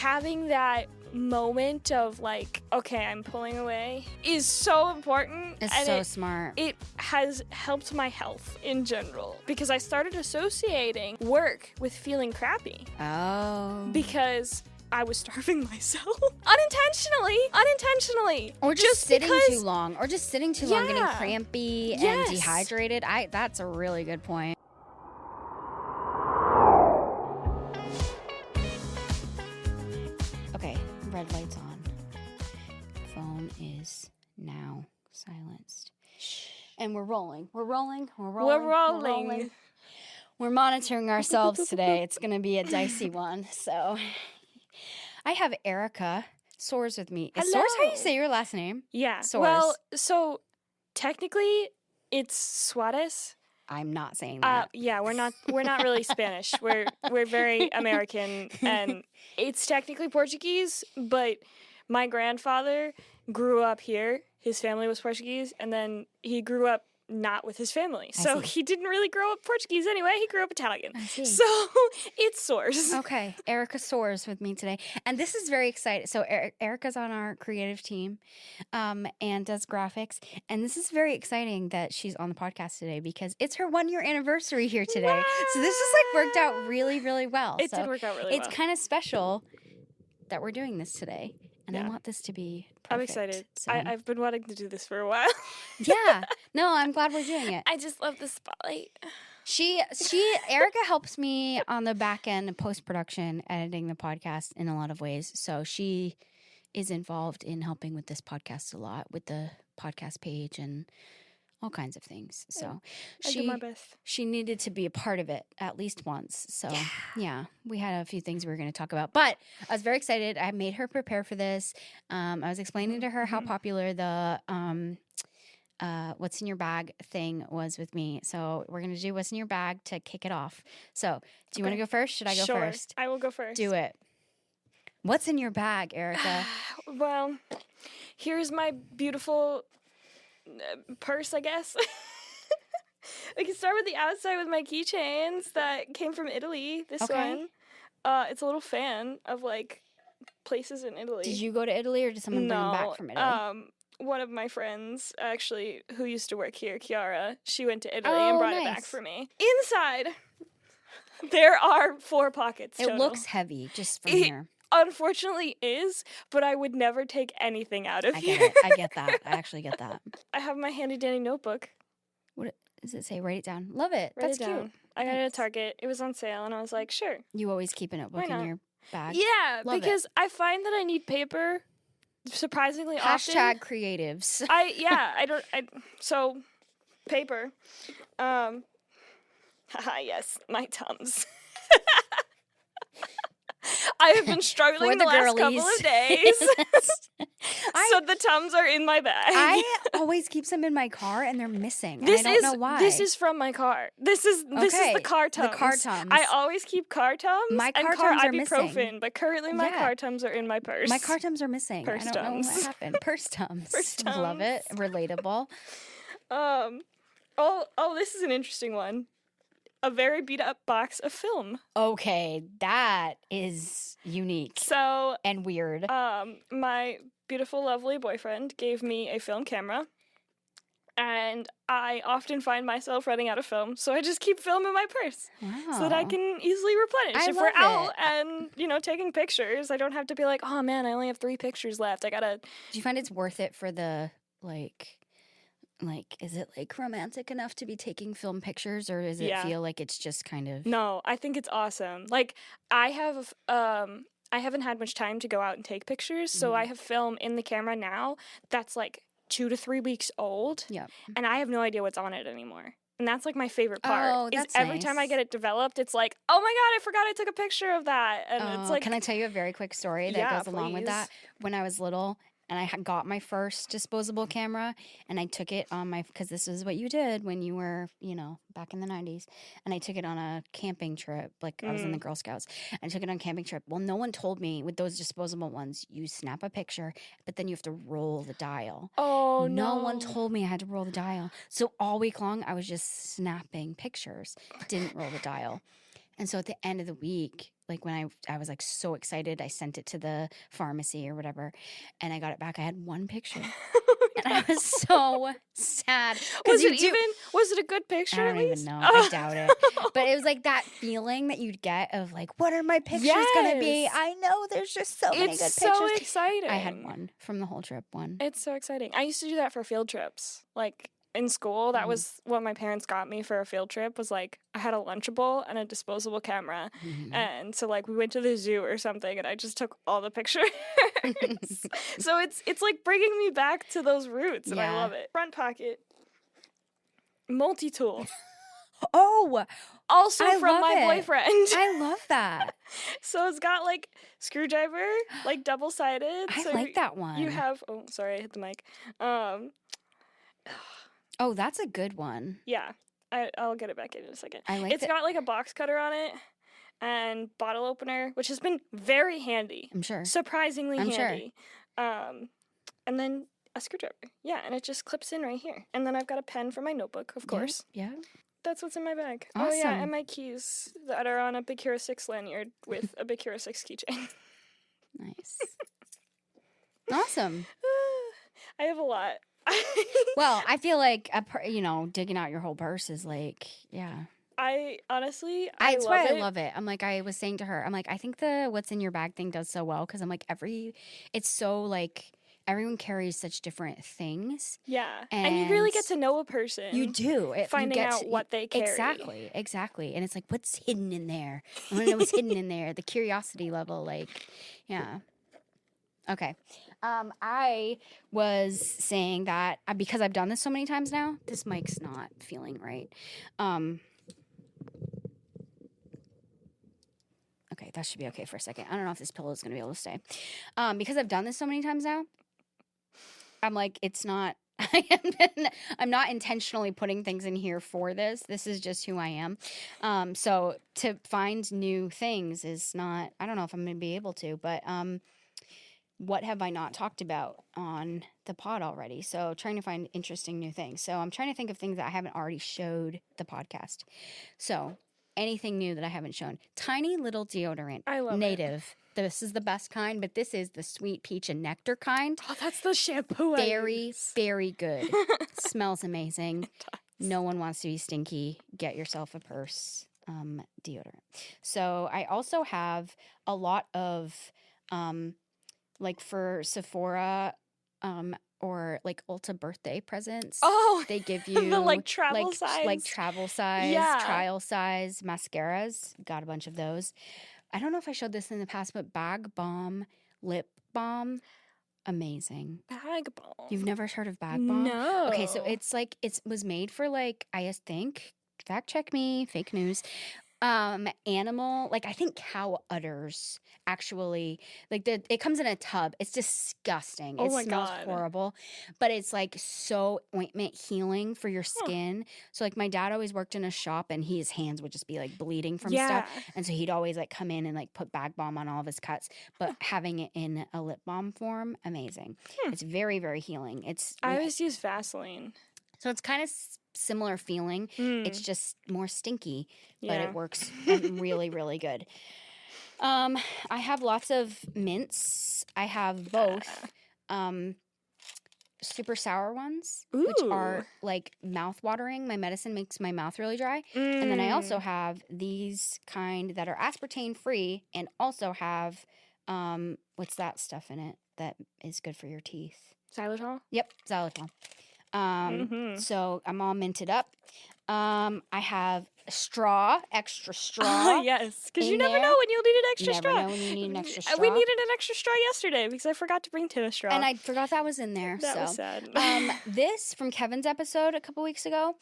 having that moment of like, okay, I'm pulling away is so important. It's and so smart. It has helped my health in general because I started associating work with feeling crappy. Oh. Because I was starving myself unintentionally. Or just sitting because, too long. Or just sitting too long, getting crampy and dehydrated. That's a really good point. Okay, red light's on. Phone is now silenced. And we're rolling. We're monitoring ourselves today. It's going to be a dicey one. So I have Erica Soares with me. Is Hello. Soares how you say your last name? Yeah. Soares. Well, so technically it's Soares. I'm not saying that. Yeah, we're not really Spanish. We're very American, and it's technically Portuguese, but my grandfather grew up here. His family was Portuguese, and then he grew up not with his family. So he didn't really grow up Portuguese anyway. He grew up Italian. I see. So it's Soares. Okay, Erica Soares with me today. And this is very exciting. So Erica's on our creative team and does graphics. And this is very exciting that she's on the podcast today because it's her 1-year anniversary here today. Wow. So this just like worked out really, really well. It did work out really well. It's kind of special that we're doing this today. And I want this to be perfect. I'm excited. So. I've been wanting to do this for a while. Yeah. No, I'm glad we're doing it. I just love the spotlight. Erica helps me on the back end post-production, editing the podcast in a lot of ways. So she is involved in helping with this podcast a lot, with the podcast page and all kinds of things. So I do my best. She needed to be a part of it at least once. So yeah, we had a few things we were going to talk about, but I was very excited. I made her prepare for this. I was explaining to her how popular the what's in your bag thing was with me. So we're going to do what's in your bag to kick it off. So do you want to go first? Should I go first? I will go first. Do it. What's in your bag, Erica? Well, here's my beautiful purse, I guess. We can start with the outside with my keychains that came from Italy. This one. It's a little fan of like places in Italy. Did you go to Italy or did someone bring them back from Italy? One of my friends, actually, who used to work here, Chiara, she went to Italy and brought it back for me. Inside, there are 4 pockets total. It looks heavy just from here. Unfortunately is, but I would never take anything out of here. I get that. I actually get that. I have my handy dandy notebook. What does it say? Write it down. Love it. Write That's it down. cute. I got it at Target. It was on sale, and I was like, sure. You always keep a notebook in your bag. Yeah, Love because I find that I need paper surprisingly often. Hashtag creatives. So paper. Yes, my Tums. I have been struggling the last couple of days. So the Tums are in my bag. I always keep some in my car and they're missing. I don't know why. This is from my car. This is the car Tums. The car Tums. I always keep car Tums my car and car Tums are ibuprofen, missing. But currently my car Tums are in my purse. My car Tums are missing. Purse I don't Tums. know what happened. Purse Tums. Purse Tums. Love it. Relatable. This is an interesting one. A very beat up box of film. Okay, that is unique. So and weird. My beautiful, lovely boyfriend gave me a film camera, and I often find myself running out of film, so I just keep film in my purse so that I can easily replenish. If we're out and taking pictures, I don't have to be like, oh man, I only have 3 pictures left. I gotta. Do you find it's worth it for the is it like romantic enough to be taking film pictures, or does it feel like it's just kind of? No, I think it's awesome. Like I haven't had much time to go out and take pictures, so I have film in the camera now that's like 2 to 3 weeks old. Yeah. And I have no idea what's on it anymore. And that's like my favorite part. Oh, that's every time I get it developed, it's like, oh my God, I forgot I took a picture of that. And it's like, can I tell you a very quick story that goes along with that? When I was little, and I got my first disposable camera, and I took it on because this is what you did when you were, back in the 90s, and I took it on a camping trip, like I was in the Girl Scouts, and I took it on a camping trip. Well, no one told me with those disposable ones, you snap a picture, but then you have to roll the dial. Oh, no one told me I had to roll the dial. So all week long, I was just snapping pictures, didn't roll the dial. And so at the end of the week, like when I was like so excited, I sent it to the pharmacy or whatever, and I got it back. I had one picture. And I was so sad. Was it a good picture? I don't even know. I doubt it. But it was like that feeling that you'd get of like, what are my pictures going to be? I know there's just so many good pictures. It's so exciting. I had one from the whole trip. One. It's so exciting. I used to do that for field trips. Like in school, that was what my parents got me for a field trip. Was like I had a Lunchable and a disposable camera, and so like we went to the zoo or something, and I just took all the pictures. So it's like bringing me back to those roots, and I love it. Front pocket, multi-tool. Oh, also from my boyfriend. I love that. So it's got like screwdriver, like double-sided. I like that one. You have. Oh, sorry, I hit the mic. Oh, that's a good one. Yeah, I'll get it back in a second. It's got like a box cutter on it and bottle opener, which has been very handy. I'm sure. Surprisingly handy. Sure. And then a screwdriver. Yeah, and it just clips in right here. And then I've got a pen for my notebook, of course. Yeah. That's what's in my bag. Awesome. Oh, yeah, and my keys that are on a Big Hero 6 lanyard with a Big Hero 6 keychain. Nice. Awesome. I have a lot. Well, I feel like digging out your whole purse is like, I honestly, that's why I love it. I'm like, I was saying to her, I'm like, I think the what's in your bag thing does so well because I'm like it's so like everyone carries such different things. Yeah, and you really get to know a person. You do. Finding out what they carry. Exactly. And it's like, what's hidden in there? I want to know what's hidden in there. The curiosity level, like, yeah. Okay. I was saying that because I've done this so many times now, this mic's not feeling right. Okay, that should be okay for a second. I don't know if this pillow is going to be able to stay. Because I've done this so many times now, I'm like, it's not, I'm not intentionally putting things in here for this. This is just who I am. So to find new things is not, I don't know if I'm going to be able to, but what have I not talked about on the pod already? So trying to find interesting new things. So I'm trying to think of things that I haven't already showed the podcast. So anything new that I haven't shown. Tiny little deodorant. I love Native. This is the best kind, but this is the sweet peach and nectar kind. Oh, that's the shampoo Very, very good. Smells amazing. No one wants to be stinky. Get yourself a purse deodorant. So I also have a lot of like for Sephora or like Ulta birthday presents. Oh, they give you the like travel size, trial size mascaras. Got a bunch of those. I don't know if I showed this in the past, but Bag Balm lip balm, amazing. Bag Balm. You've never heard of Bag Balm? No. Okay, so it's like it was made for like I think fact check me, fake news. Animal, like I think cow udders actually, like it comes in a tub. It's disgusting. Oh it my smells God. horrible, but it's like so ointment healing for your skin. So like my dad always worked in a shop and his hands would just be like bleeding from stuff. And so he'd always like come in and like put Bag Balm on all of his cuts, but having it in a lip balm form, amazing. It's very, very healing. I always use Vaseline. So it's kind of similar feeling. It's just more stinky, but it works really, really good. I have lots of mints. I have both super sour ones, which are like mouth-watering. My medicine makes my mouth really dry. And then I also have these kind that are aspartame-free and also have, what's that stuff in it that is good for your teeth? Xylitol? Yep, xylitol. So I'm all minted up. I have extra straw. Yes, because you never know when you'll need an extra straw. Never know when you need an extra straw. We needed an extra straw yesterday because I forgot to bring tennis straw. And I forgot that was in there. That was sad. This from Kevin's episode a couple weeks ago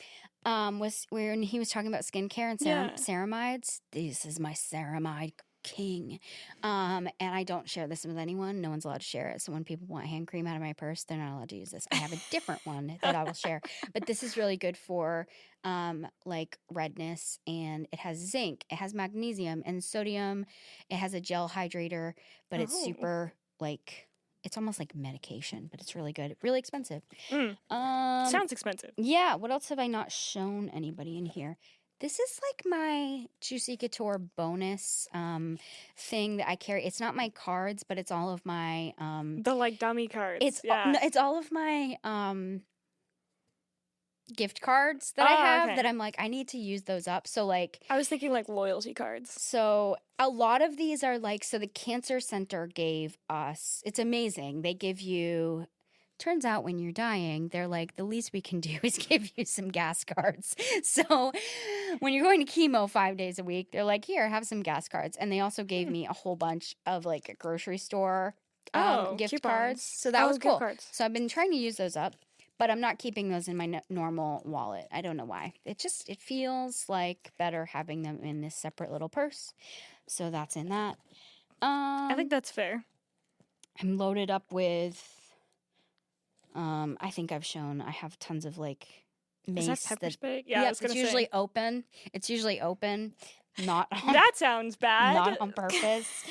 was when he was talking about skincare and ceramides. This is my ceramide king. And I don't share this with anyone. No one's allowed to share it. So when people want hand cream out of my purse, they're not allowed to use this. I have a different one that I will share. But this is really good for like redness, and it has zinc, it has magnesium and sodium. It has a gel hydrator, but it's super like it's almost like medication, but it's really good. Really expensive. Sounds expensive. Yeah. What else have I not shown anybody in here? This is like my Juicy Couture bonus thing that I carry. It's not my cards, but it's all of my the like dummy cards. It's all of my gift cards that I have that I'm like, I need to use those up. So like I was thinking like loyalty cards. So a lot of these are like, so the Cancer Center gave us, it's amazing. They give you, turns out when you're dying, they're like, the least we can do is give you some gas cards. So when you're going to chemo 5 days a week, they're like, here, have some gas cards. And they also gave me a whole bunch of like a grocery store gift cards. So that was cool. So I've been trying to use those up. But I'm not keeping those in my normal wallet. I don't know why. It feels like better having them in this separate little purse. So that's in that. I think that's fair. I'm loaded up with, I think I've shown, I have tons of like mace. Is that pepper spray? Yeah, it's usually open. It's usually open. Not on, that sounds bad. Not on purpose.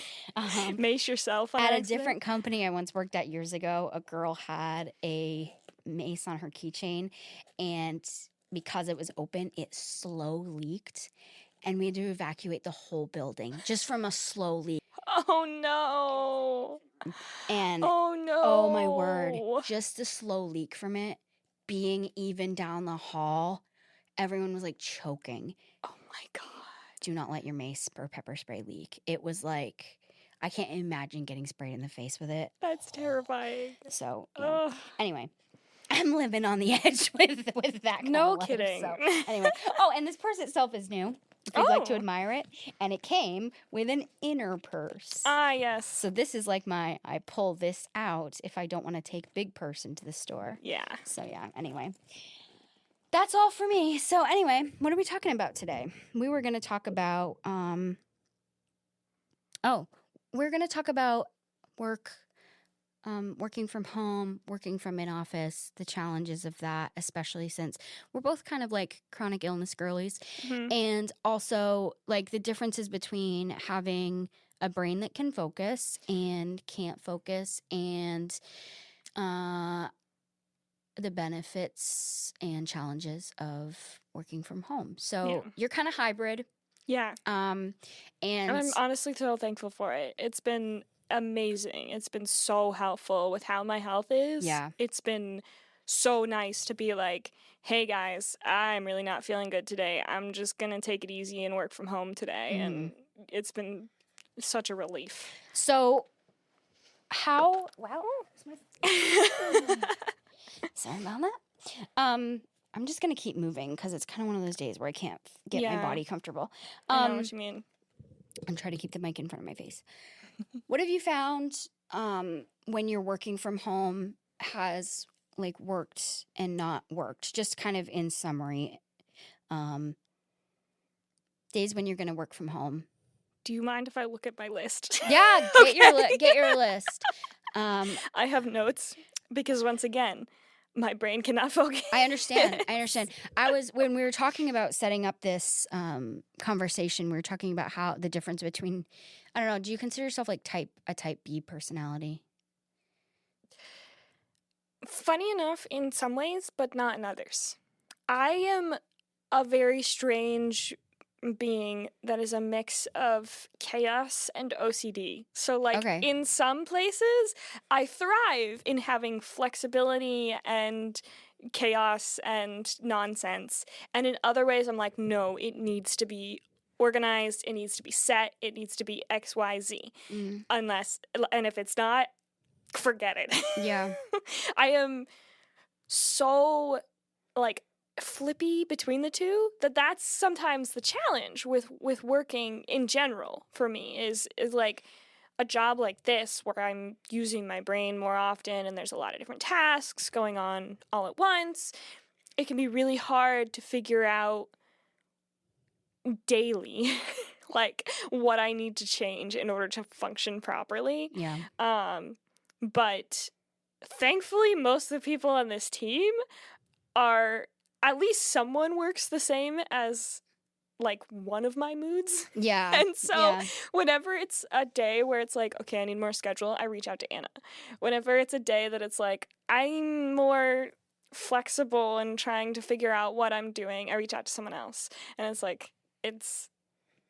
Mace yourself on At accident. a different company I once worked at years ago, a girl had a mace on her keychain, and because it was open, it slow leaked, and we had to evacuate the whole building just from a slow leak. Oh no. And oh my word, just the slow leak from it being even down the hall, everyone was like choking. Oh my god. Do not let your mace or pepper spray leak. It was like, I can't imagine getting sprayed in the face with it. That's terrifying. So anyway, I'm living on the edge with that kind no of life, kidding. So, anyway. Oh, and this purse itself is new, if you'd like to admire it. And it came with an inner purse. Ah, yes. So this is like I pull this out if I don't want to take big purse into the store. Yeah. So yeah, anyway. That's all for me. So anyway, what are we talking about today? We were going to talk about, we're going to talk about working from home, working from an office, the challenges of that, especially since we're both kind of like chronic illness girlies. Mm-hmm. And also like the differences between having a brain that can focus and can't focus, and the benefits and challenges of working from home. So you're kind of hybrid. Yeah. And I'm honestly so thankful for it. It's been amazing. It's been so helpful with how my health is. Yeah. It's been so nice to be like, hey guys, I'm really not feeling good today. I'm just going to take it easy and work from home today. Mm. And it's been such a relief. So sorry about that. I'm just going to keep moving because it's kind of one of those days where I can't get my body comfortable. I know what you mean. And try to keep the mic in front of my face. What have you found when you're working from home has like worked and not worked? Just kind of in summary, days when you're going to work from home. Do you mind if I look at my list? Yeah, get your list. I have notes because once again, my brain cannot focus. I understand. When we were talking about setting up this conversation, we were talking about how the difference between, I don't know, do you consider yourself like a type B personality? Funny enough, in some ways, but not in others. I am a very strange being that is a mix of chaos and OCD. So like in some places I thrive in having flexibility and chaos and nonsense, and in other ways I'm like, no, it needs to be organized, it needs to be set, it needs to be XYZ. And if it's not, forget it. Yeah. I am so like flippy between the two that's sometimes the challenge with working in general for me is like a job like this where I'm using my brain more often and there's a lot of different tasks going on all at once. It can be really hard to figure out daily like what I need to change in order to function properly. Yeah. But thankfully most of the people on this team are, at least someone works the same as like one of my moods. Yeah. And so whenever it's a day where it's like, okay, I need more schedule, I reach out to Anna. Whenever it's a day that it's like, I'm more flexible and trying to figure out what I'm doing, I reach out to someone else. And it's like, it's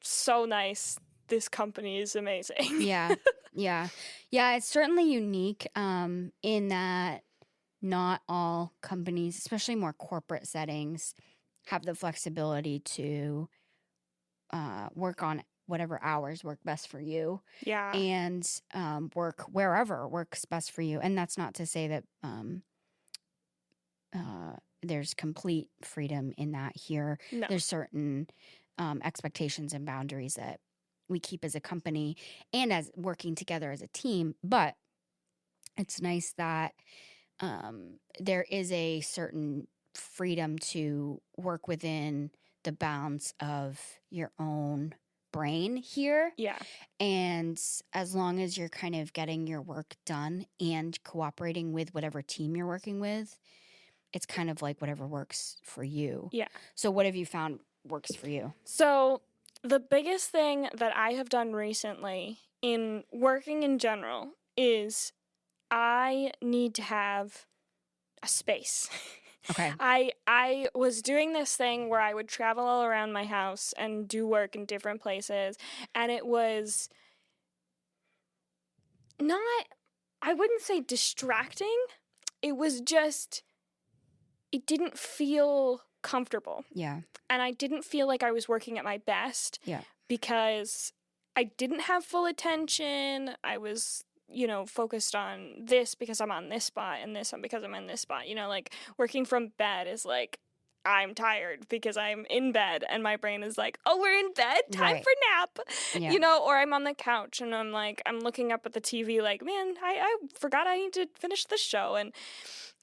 so nice. This company is amazing. Yeah. Yeah. Yeah. It's certainly unique in that not all companies, especially more corporate settings, have the flexibility to work on whatever hours work best for you. Yeah. And work wherever works best for you. And that's not to say that there's complete freedom in that here. No. There's certain expectations and boundaries that we keep as a company and as working together as a team. But it's nice that there is a certain freedom to work within the bounds of your own brain here. Yeah. And as long as you're kind of getting your work done and cooperating with whatever team you're working with, it's kind of like whatever works for you. Yeah. So what have you found works for you? So the biggest thing that I have done recently in working in general is I need to have a space. Okay. I was doing this thing where I would travel all around my house and do work in different places, and it was not, I wouldn't say distracting. It was just, it didn't feel comfortable. Yeah. And I didn't feel like I was working at my best. Yeah. Because I didn't have full attention. I was, focused on this because I'm on this spot and this because I'm in this spot. Like working from bed is like, I'm tired because I'm in bed and my brain is like, oh, we're in bed, time for nap, or I'm on the couch and I'm like, I'm looking up at the TV like, man, I forgot I need to finish the show. And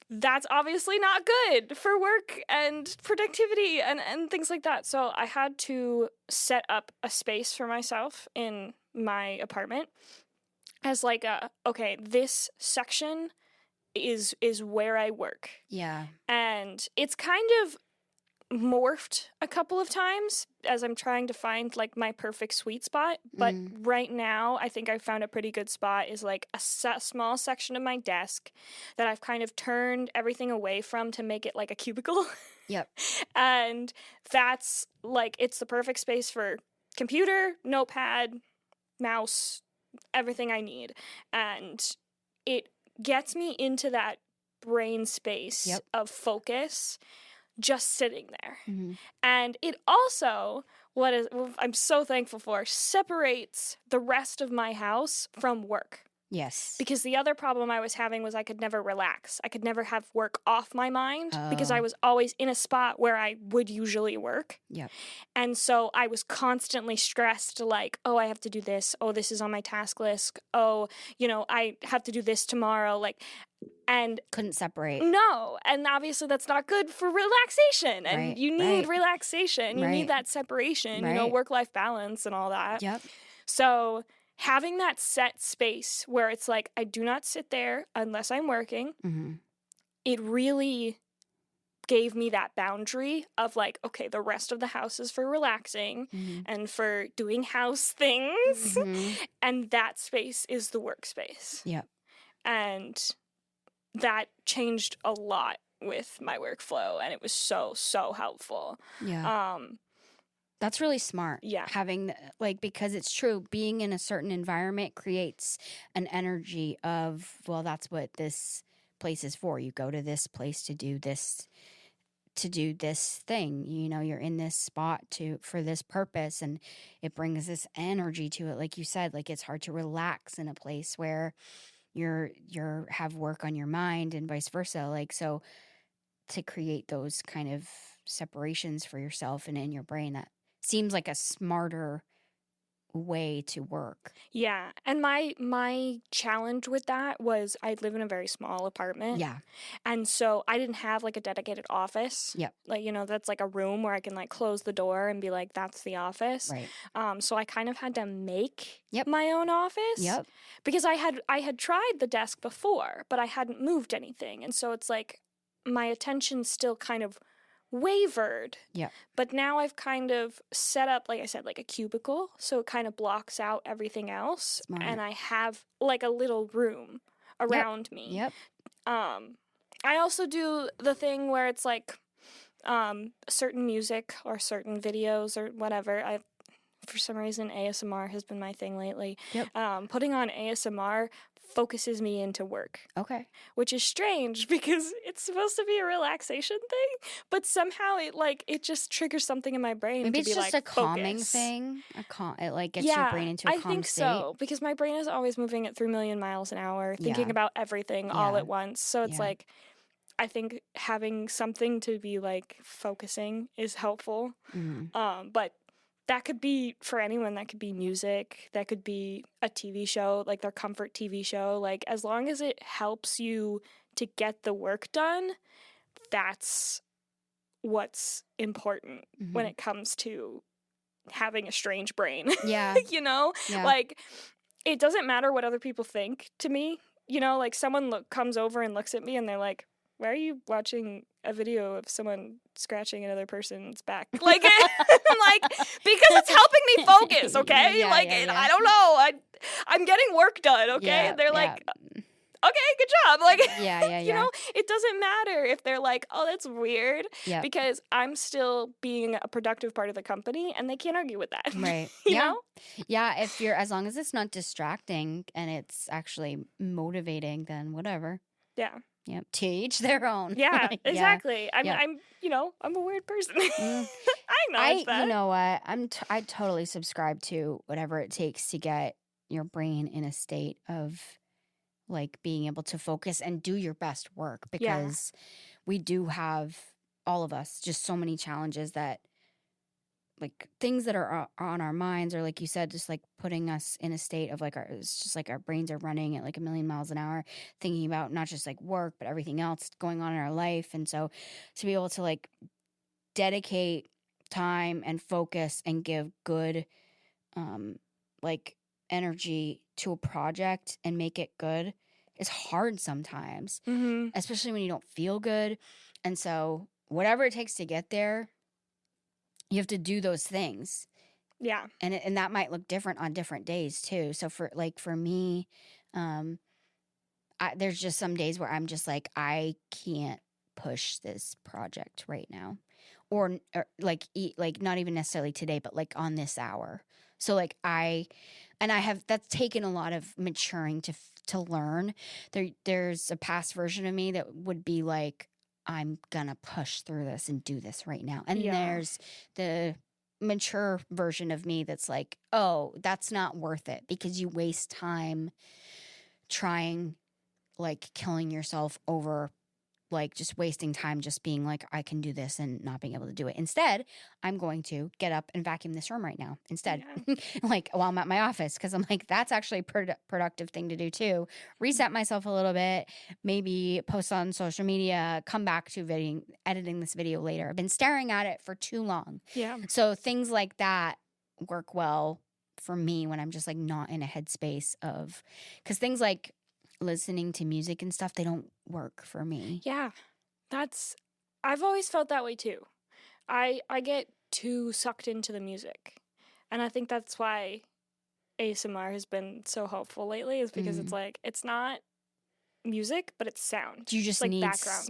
that's obviously not good for work and productivity and things like that. So I had to set up a space for myself in my apartment as like okay, this section is where I work. Yeah. And it's kind of morphed a couple of times as I'm trying to find like my perfect sweet spot, but right now I think I found a pretty good spot is like a small section of my desk that I've kind of turned everything away from to make it like a cubicle. Yep. And that's like, it's the perfect space for computer, notepad, mouse, everything I need. And it gets me into that brain space of focus just sitting there. And it also, what I'm so thankful for, separates the rest of my house from work. Yes. Because the other problem I was having was I could never relax. I could never have work off my mind because I was always in a spot where I would usually work. Yep. And so I was constantly stressed, like, oh, I have to do this. Oh, this is on my task list. Oh, I have to do this tomorrow. And couldn't separate. No. And obviously that's not good for relaxation. And you need relaxation. You need that separation, work-life balance and all that. Yep. So having that set space where it's like, I do not sit there unless I'm working, it really gave me that boundary of like, okay, the rest of the house is for relaxing and for doing house things. And that space is the workspace. Yep. And that changed a lot with my workflow, and it was so, so helpful. Yeah. That's really smart. Yeah. Having, because it's true, being in a certain environment creates an energy of, well, that's what this place is for. You go to this place to do this thing. You're in this spot for this purpose, and it brings this energy to it. Like you said, like it's hard to relax in a place where you're have work on your mind and vice versa. So to create those kind of separations for yourself and in your brain, that seems like a smarter way to work. Yeah. And my challenge with that was I live in a very small apartment. Yeah. And so I didn't have like a dedicated office. Yep. That's like a room where I can like close the door and be like, that's the office. Right. So I kind of had to make my own office. Yep. Because I had tried the desk before, but I hadn't moved anything. And so it's like my attention still kind of wavered. Yeah. But now I've kind of set up, like I said, like a cubicle. So it kind of blocks out everything else. Smart. And I have like a little room around me. Yep. I also do the thing where it's like certain music or certain videos or whatever. For some reason, ASMR has been my thing lately. Yep. Putting on ASMR focuses me into work. Okay. Which is strange because it's supposed to be a relaxation thing, but somehow it just triggers something in my brain. Maybe to it's be just like, a calming focus. thing. It like gets your brain into a calm state. I think so, because my brain is always moving at 3 million miles an hour, thinking about everything all at once. So it's like, I think having something to be like focusing is helpful. But that could be for anyone. That could be music. That could be a TV show, like their comfort TV show. Like, as long as it helps you to get the work done, that's what's important when it comes to having a strange brain. Yeah. You know? Yeah. Like, it doesn't matter what other people think to me. You know, like someone comes over and looks at me and they're like, why are you watching a video of someone scratching another person's back? Like, I'm like, because it's helping me focus, okay? I don't know. I'm getting work done, okay? Yeah, and they're like, okay, good job. Like, you know, it doesn't matter if they're like, oh, that's weird. Yeah. Because I'm still being a productive part of the company and they can't argue with that. Right. you know? Yeah, as long as it's not distracting and it's actually motivating, then whatever. Yeah. Yep. To each their own. Yeah, exactly. I'm I'm a weird person. I acknowledge that. You know what? I totally subscribe to whatever it takes to get your brain in a state of like being able to focus and do your best work, because we do have, all of us, just so many challenges that, like, things that are on our minds, or like you said, just like putting us in a state of like it's just like our brains are running at like 1,000,000 miles an hour, thinking about not just like work but everything else going on in our life. And so to be able to like dedicate time and focus and give good like energy to a project and make it good is hard sometimes, especially when you don't feel good. And so whatever it takes to get there, you have to do those things. Yeah. And that might look different on different days too. So for me, there's just some days where I'm just like, I can't push this project right now, or like not even necessarily today, but like on this hour. So like that's taken a lot of maturing to learn. There's a past version of me that would be like, I'm gonna push through this and do this right now. And there's the mature version of me that's like, oh, that's not worth it, because you waste time trying, like killing yourself over like just wasting time just being like, I can do this, and not being able to do it. Instead, I'm going to get up and vacuum this room right now instead. Like while I'm at my office, because I'm like, that's actually a productive thing to do too. Reset myself a little bit, maybe post on social media, come back to editing this video later. I've been staring at it for too long. Yeah. So things like that work well for me when I'm just like not in a headspace of, because things like listening to music and stuff, they don't work for me. Yeah. I've always felt that way too. I get too sucked into the music. And I think that's why ASMR has been so helpful lately, is because it's like, it's not music, but it's sound. You just like need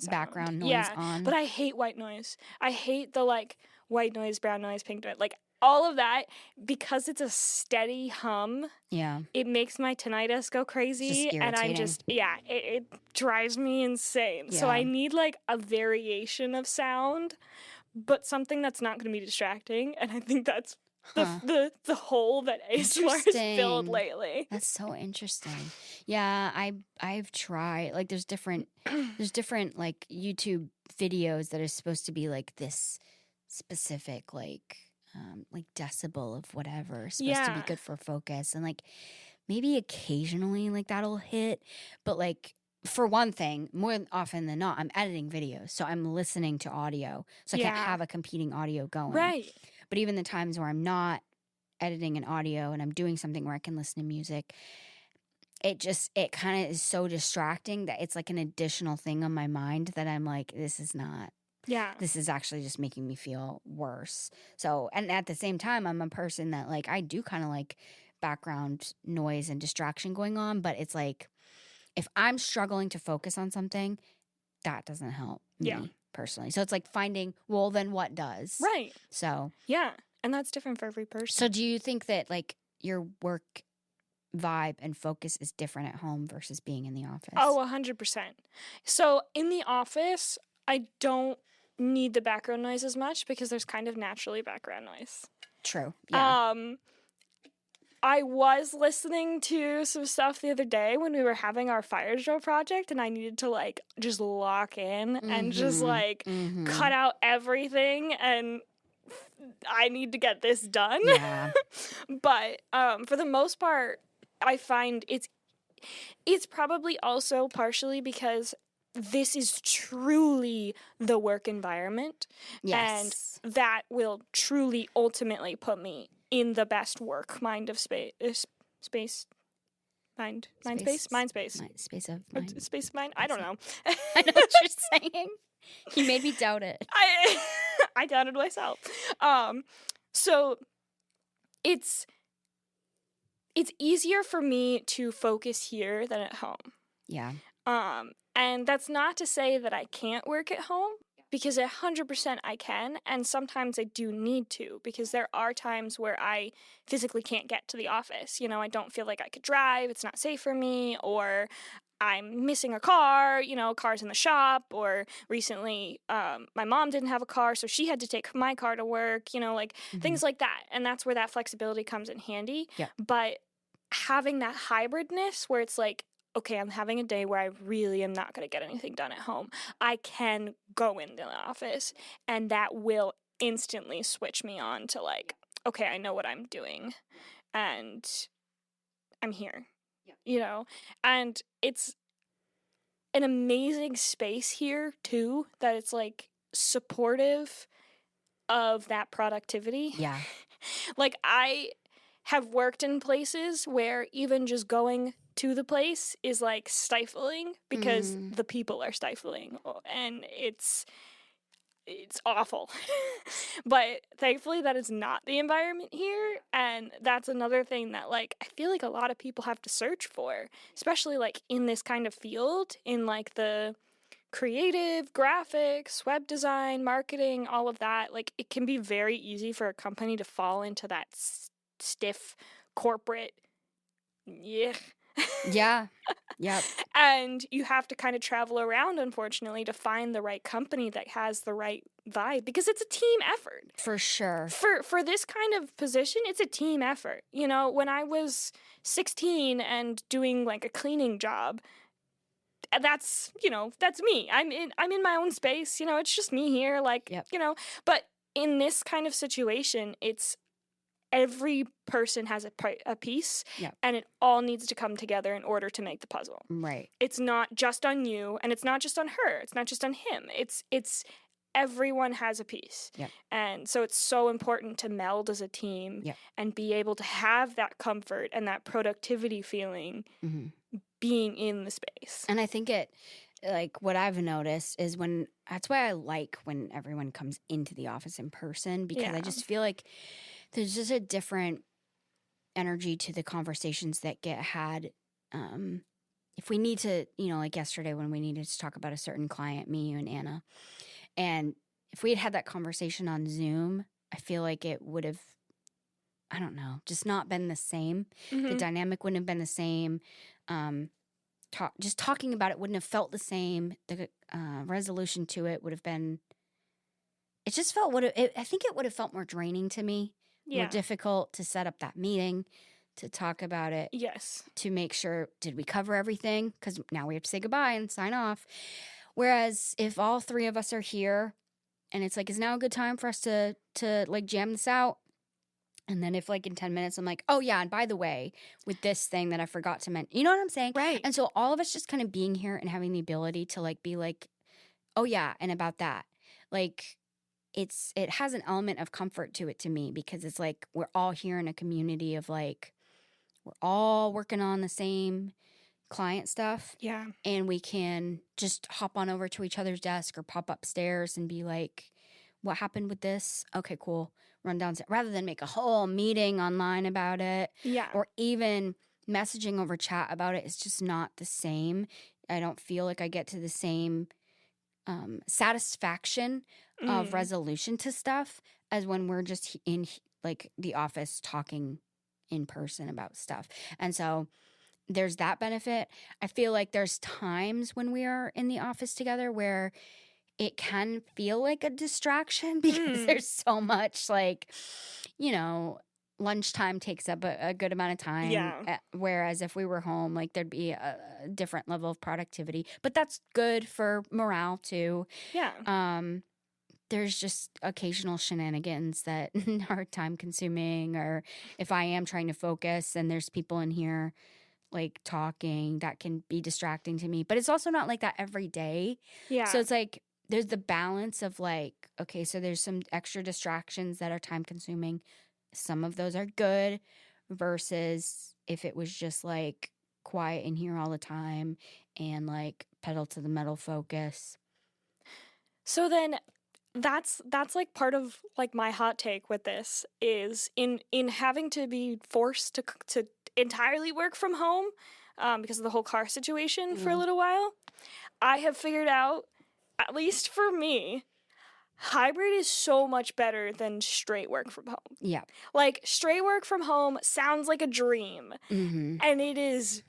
background noise on. But I hate white noise. I hate the like white noise, brown noise, pink noise, like all of that, because it's a steady hum. Yeah. It makes my tinnitus go crazy. And I'm just, it drives me insane. Yeah. So I need like a variation of sound, but something that's not going to be distracting. And I think that's the hole that ASMR has filled lately. That's so interesting. Yeah, I've tried, like there's different like YouTube videos that are supposed to be like this specific like decibel of whatever is supposed to be good for focus, and like maybe occasionally like that'll hit, but like for one thing, more often than not, I'm editing videos, so I'm listening to audio, so I can't have a competing audio going. Right. But even the times where I'm not editing an audio and I'm doing something where I can listen to music, it kind of is so distracting that it's like an additional thing on my mind that I'm like, this is not. Yeah. This is actually just making me feel worse. So, and at the same time, I'm a person that like, I do kind of like background noise and distraction going on, but it's like, if I'm struggling to focus on something, that doesn't help me personally. So it's like finding, well, then what does? Right. So. Yeah. And that's different for every person. So do you think that like your work vibe and focus is different at home versus being in the office? Oh, 100%. So in the office, I don't need the background noise as much because there's kind of naturally background noise. True. Yeah. I was listening to some stuff the other day when we were having our fire drill project, and I needed to like just lock in and just like cut out everything, and I need to get this done. Yeah. But for the most part, I find it's probably also partially because this is truly the work environment. Yes. And that will truly ultimately put me in the best work mind of space. Space of mind. Space of mind. I don't know. I know what you're saying. You made me doubt it. I doubted myself. So it's easier for me to focus here than at home. Yeah. And that's not to say that I can't work at home, because 100% I can, and sometimes I do need to, because there are times where I physically can't get to the office. You know, I don't feel like I could drive, it's not safe for me, or I'm missing a car, you know, car's in the shop, or recently my mom didn't have a car, so she had to take my car to work, you know, like things like that. And that's where that flexibility comes in handy. Yeah. But having that hybridness where it's like, okay, I'm having a day where I really am not going to get anything done at home. I can go into the office, and that will instantly switch me on to like, okay, I know what I'm doing, and I'm here, you know? And it's an amazing space here, too, that it's like supportive of that productivity. Yeah. Like, I have worked in places where even just going to the place is like stifling because the people are stifling, and it's awful. But thankfully that is not the environment here, and that's another thing that like I feel like a lot of people have to search for, especially like in this kind of field, in like the creative, graphics, web design, marketing, all of that. Like it can be very easy for a company to fall into that stiff corporate Yeah. Yep. And you have to kind of travel around, unfortunately, to find the right company that has the right vibe, because it's a team effort. For sure. For this kind of position, it's a team effort. You know, when I was 16 and doing like a cleaning job, that's, you know, that's me. I'm in my own space, you know, it's just me here, like, you know, but in this kind of situation, it's every person has a piece, and it all needs to come together in order to make the puzzle. Right. It's not just on you, and it's not just on her. It's not just on him. It's everyone has a piece. Yep. And so it's so important to meld as a team and be able to have that comfort and that productivity feeling being in the space. And I think like what I've noticed is that's why I like when everyone comes into the office in person, because I just feel like there's just a different energy to the conversations that get had. If we need to, you know, like yesterday when we needed to talk about a certain client, me, you, and Anna, and if we had had that conversation on Zoom, I feel like it would have, I don't know, just not been the same. The dynamic wouldn't have been the same. Just talking about it wouldn't have felt the same. The resolution to it would have been, it just felt, I think it would have felt more draining to me. More difficult to set up that meeting, to talk about it. Yes. To make sure, did we cover everything? Because now we have to say goodbye and sign off. Whereas if all three of us are here and it's like, is now a good time for us to like jam this out? And then if like in 10 minutes, I'm like, oh yeah, and by the way, with this thing that I forgot to mention, you know what I'm saying? Right. And so all of us just kind of being here and having the ability to like be like, oh yeah, and about that. Like, it has an element of comfort to it to me, because it's like we're all here in a community of like we're all working on the same client stuff. Yeah. And we can just hop on over to each other's desk or pop upstairs and be like, what happened with this? Okay, cool. Run downstairs. Rather than make a whole meeting online about it. Yeah. Or even messaging over chat about it. It's just not the same. I don't feel like I get to the same satisfaction of resolution to stuff as when we're just in like the office talking in person about stuff. And so there's that benefit. I feel like there's times when we are in the office together where it can feel like a distraction because there's so much like, you know, lunchtime takes up a good amount of time. Yeah. Whereas if we were home, like there'd be a different level of productivity. But that's good for morale too. Yeah. There's just occasional shenanigans that are time consuming, or if I am trying to focus and there's people in here like talking, that can be distracting to me. But it's also not like that every day. Yeah. So it's like there's the balance of like, okay, so there's some extra distractions that are time consuming. Some of those are good versus if it was just like quiet in here all the time and like pedal to the metal focus. So then that's like part of like my hot take with this is in having to be forced to entirely work from home because of the whole car situation for a little while. I have figured out, at least for me, hybrid is so much better than straight work from home. Yeah. Like, straight work from home sounds like a dream, and it is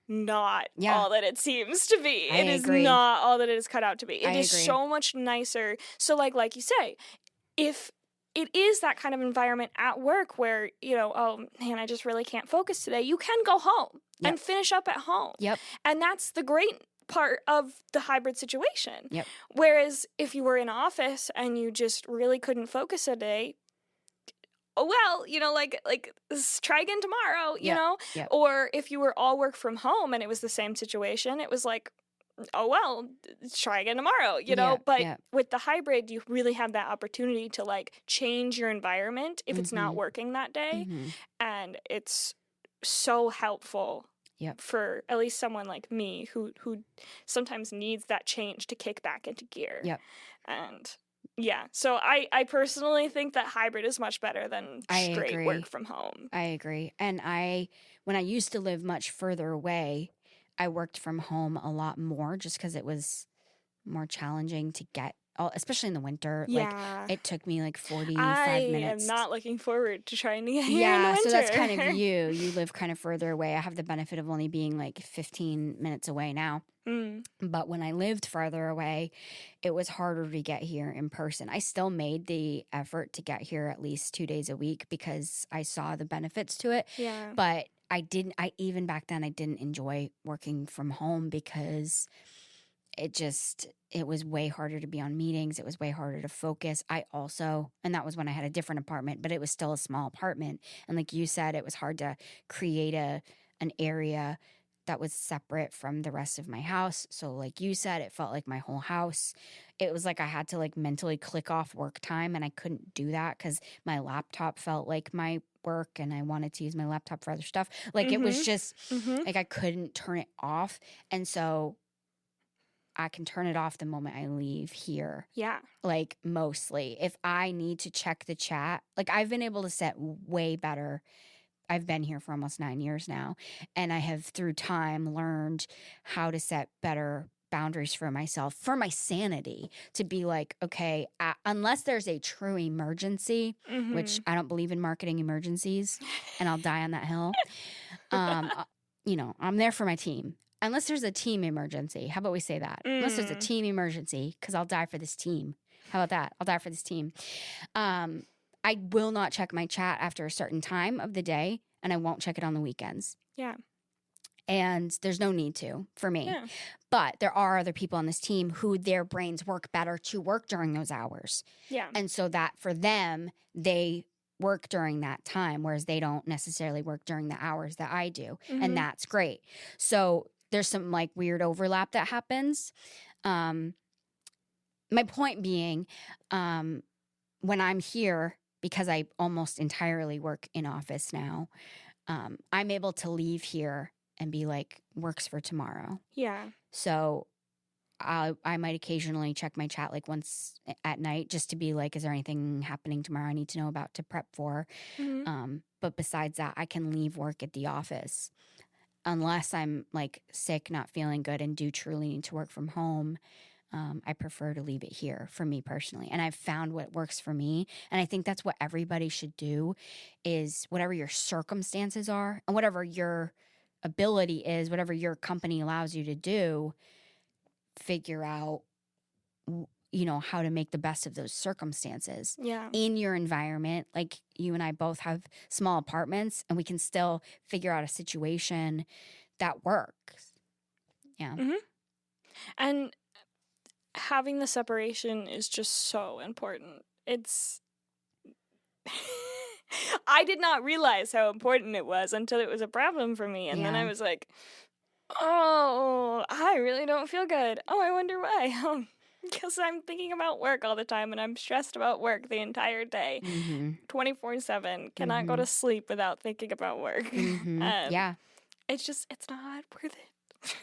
not all that it seems to be. It is not all that it is cut out to be. It is so much nicer. So, like you say, if it is that kind of environment at work where, you know, oh, man, I just really can't focus today, you can go home and finish up at home. Yep. And that's the great part of the hybrid situation. Yep. Whereas if you were in office and you just really couldn't focus a day, oh well, you know, like try again tomorrow, you know? Yep. Or if you were all work from home and it was the same situation, it was like, oh well, try again tomorrow, you know? But with the hybrid, you really have that opportunity to like change your environment if it's not working that day. And it's so helpful. Yep. For at least someone like me who sometimes needs that change to kick back into gear. Yep. And yeah, so I personally think that hybrid is much better than straight work from home. I agree. And when I used to live much further away, I worked from home a lot more just because it was more challenging to get, especially in the winter. Yeah. Like, it took me like 45 minutes. I am not looking forward to trying to get here in the winter. So that's kind of you. You live kind of further away. I have the benefit of only being like 15 minutes away now. But when I lived farther away, it was harder to get here in person. I still made the effort to get here at least 2 days a week because I saw the benefits to it. Yeah. But even back then, I didn't enjoy working from home because it was way harder to be on meetings. It was way harder to focus. And that was when I had a different apartment, but it was still a small apartment. And like you said, it was hard to create an area that was separate from the rest of my house. So like you said, it felt like my whole house. It was like I had to like mentally click off work time, and I couldn't do that because my laptop felt like my work and I wanted to use my laptop for other stuff. Like it was just like I couldn't turn it off. And so I can turn it off the moment I leave here. Yeah. Like mostly. If I need to check the chat, like I've been able to set way better. I've been here for almost 9 years now, and I have through time learned how to set better boundaries for myself, for my sanity, to be like, okay, unless there's a true emergency, which I don't believe in marketing emergencies, and I'll die on that hill. You know, I'm there for my team. Unless there's a team emergency. How about we say that? Unless there's a team emergency, because I'll die for this team. How about that? I'll die for this team. I will not check my chat after a certain time of the day, and I won't check it on the weekends. Yeah. And there's no need to for me. Yeah. But there are other people on this team who their brains work better to work during those hours. Yeah. And so that for them, they work during that time, whereas they don't necessarily work during the hours that I do. And that's great. So there's some like weird overlap that happens. My point being, when I'm here, because I almost entirely work in office now, I'm able to leave here and be like, works for tomorrow. Yeah. So I might occasionally check my chat like once at night just to be like, is there anything happening tomorrow I need to know about to prep for? But besides that, I can leave work at the office unless I'm like sick, not feeling good, and do truly need to work from home. I prefer to leave it here for me personally. And I've found what works for me. And I think that's what everybody should do is whatever your circumstances are and whatever your ability is, whatever your company allows you to do, figure out, how to make the best of those circumstances in your environment. Like you and I both have small apartments and we can still figure out a situation that works. Yeah. Mm-hmm. And having the separation is just so important. I did not realize how important it was until it was a problem for me. And then I was like, oh, I really don't feel good. Oh, I wonder why. Because I'm thinking about work all the time and I'm stressed about work the entire day. 24/7. Cannot go to sleep without thinking about work. It's not worth it.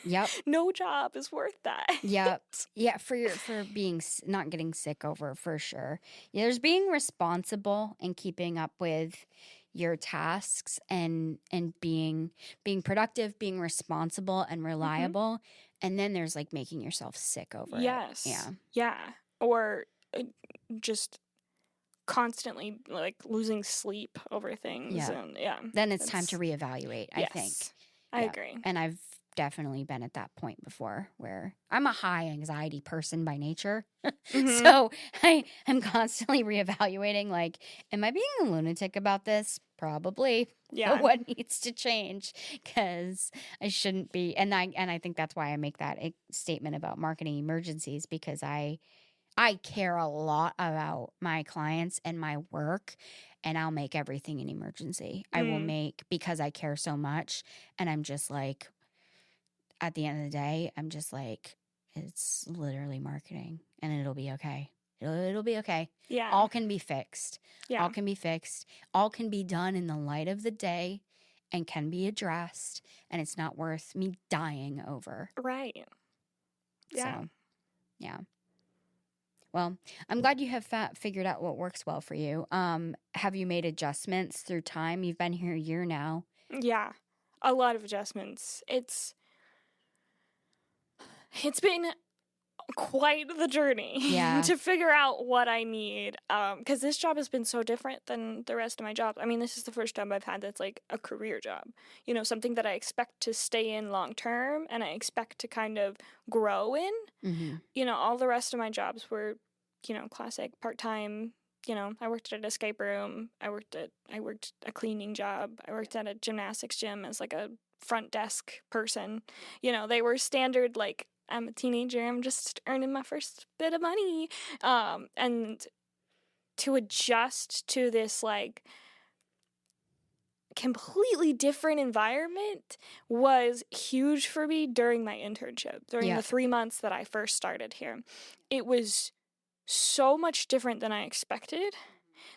Yep. No job is worth that. Yep. Yeah, for being not getting sick over, for sure. Yeah, there's being responsible and keeping up with your tasks and being productive, being responsible and reliable. And then there's like making yourself sick over it. Yes. Yeah. Or just constantly like losing sleep over things. Yeah. And, then it's time to reevaluate, I think. I agree. And I've definitely been at that point before where I'm a high anxiety person by nature. So I'm constantly reevaluating, like, am I being a lunatic about this? Probably. Yeah. What needs to change? Because I shouldn't be. And I think that's why I make that statement about marketing emergencies, because I care a lot about my clients and my work, and I'll make everything an emergency. I will make, because I care so much. And I'm just like, at the end of the day, I'm just like, it's literally marketing and it'll be okay. It'll be okay. Yeah. All can be fixed. Yeah. All can be fixed. All can be done in the light of the day and can be addressed. And it's not worth me dying over. Right. Yeah. So, yeah. Well, I'm glad you have figured out what works well for you. Have you made adjustments through time? You've been here a year now. Yeah. A lot of adjustments. It's been quite the journey to figure out what I need, because this job has been so different than the rest of my jobs. I mean, this is the first job I've had that's like a career job, something that I expect to stay in long term and I expect to kind of grow in. All the rest of my jobs were, classic part-time. I worked at an escape room. I worked a cleaning job. I worked at a gymnastics gym as like a front desk person. They were standard, like, I'm a teenager, I'm just earning my first bit of money. And to adjust to this, like, completely different environment was huge for me during my internship, during the 3 months that I first started here. It was so much different than I expected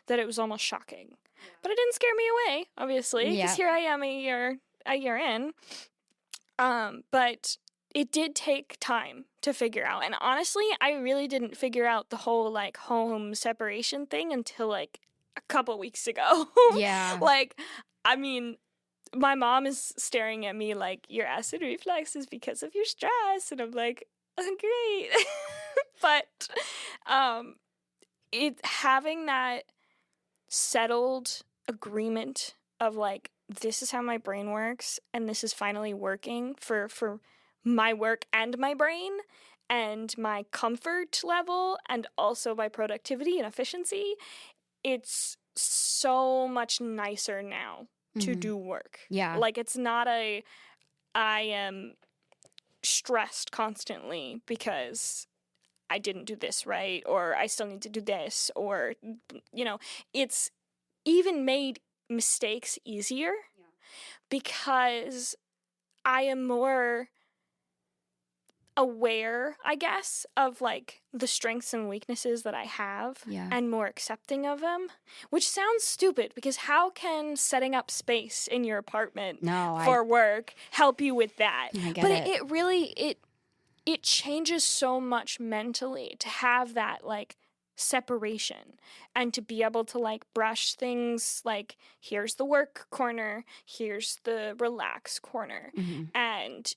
that it was almost shocking. But it didn't scare me away, obviously, because here I am a year in. But it did take time to figure out. And honestly, I really didn't figure out the whole, like, home separation thing until, like, a couple weeks ago. Yeah. Like, I mean, my mom is staring at me like, your acid reflux is because of your stress. And I'm like, oh, great. But having that settled agreement of, like, this is how my brain works and this is finally working for my work and my brain and my comfort level and also my productivity and efficiency, it's so much nicer now to do work. Yeah. Like, it's not I am stressed constantly because I didn't do this right, or I still need to do this, or, it's even made mistakes easier because I am more aware, I guess, of, like, the strengths and weaknesses that I have and more accepting of them, which sounds stupid because how can setting up space in your apartment for work help you with that? It really it changes so much mentally to have that, like, separation and to be able to, like, brush things, like, here's the work corner, here's the relax corner. And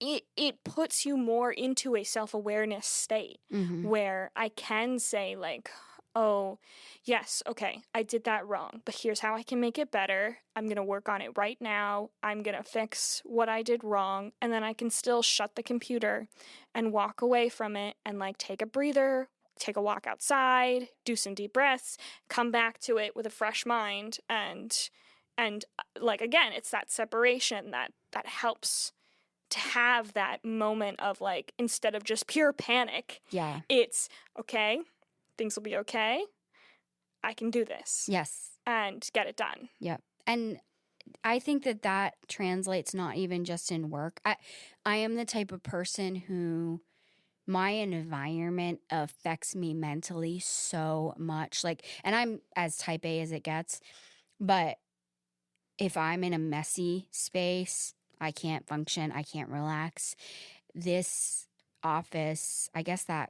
it puts you more into a self-awareness state where I can say like, oh, yes, okay, I did that wrong, but here's how I can make it better. I'm going to work on it right now. I'm going to fix what I did wrong. And then I can still shut the computer and walk away from it and like take a breather, take a walk outside, do some deep breaths, come back to it with a fresh mind. And like, again, it's that separation that helps to have that moment of like, instead of just pure panic, it's okay. Things will be okay. I can do this. Yes. And get it done. Yep. And I think that translates not even just in work. I am the type of person who my environment affects me mentally so much. Like, and I'm as type A as it gets, but if I'm in a messy space, I can't function. I can't relax. This office, I guess the